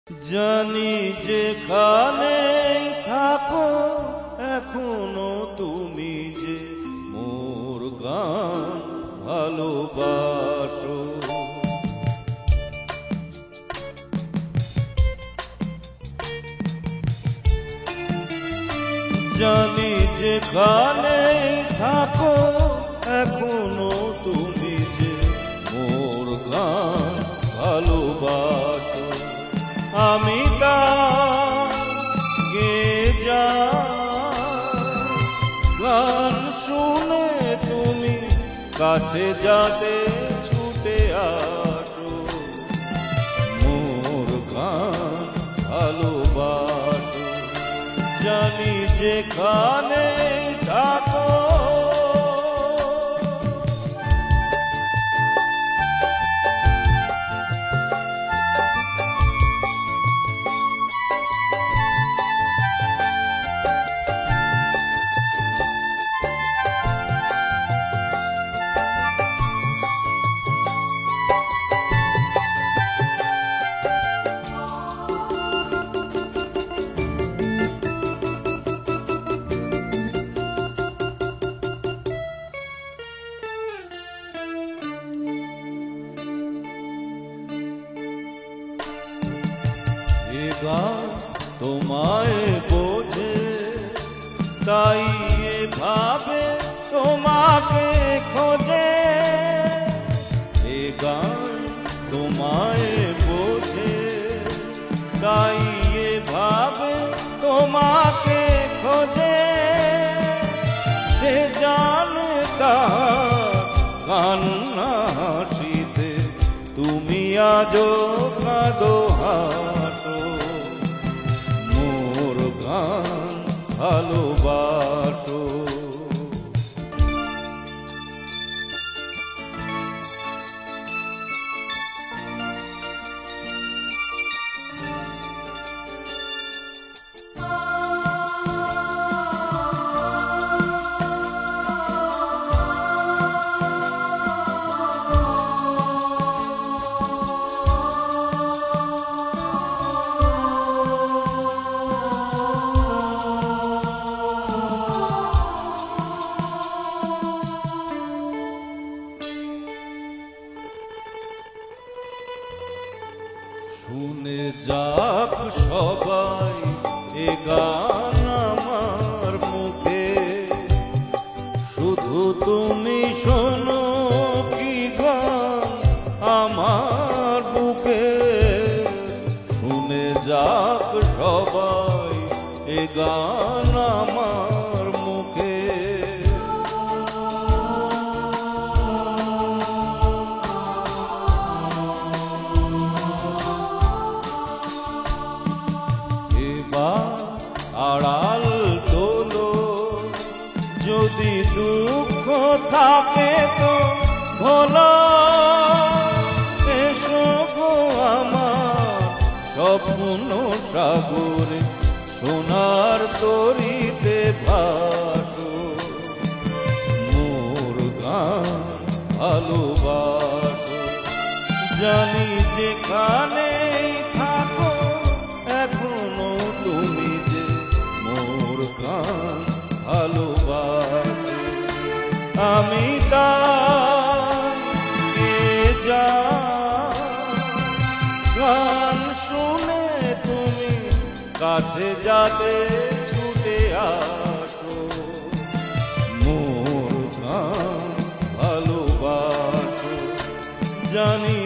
জানি যেখানে থাকো এখনো তুমি যে মোর গান ভালোবাসো। জানি যেখানে থাকো এখনো তুমি যে মোর গান ভালোবাসো। আমি তা গেয়ে যাই গান শুনে তুমি কাছে যাতে ছুটে আসো। মোর গান ভালোবাসো। জানি যেখানে থাকো তোমায় বোঝে তাই ভাবে তোমাকে খোঁজে। এ গান তোমায় বোঝে তাই ভাবে তোমাকে খোঁজে। সে জানে কান্না হাসিতে তুমি আজো কাঁদো হাসো। মোর গান ভালোবাসো। শুনে যাক সবাই এ গান আমার মুখে, শুধু তুমি শোনো কি গান আমার বুকে। শুনে যাক সবাই এ গান আমার মুখে। আড়াল তোলো যদি দুঃখ থাকে তো ভোলো। এসো গো আমার স্বপ্ন সাগরে সোনার তরিতে ভাসো। মোর গান ভালোবাসো। জানি যেখানে থাকো এখনো তুমি যে মোর গান ভালোবাসো। আমি তাই গান শুনে তুমি কাছে যাতে ছুটে আসো। মোর গান ভালোবাসো। জানি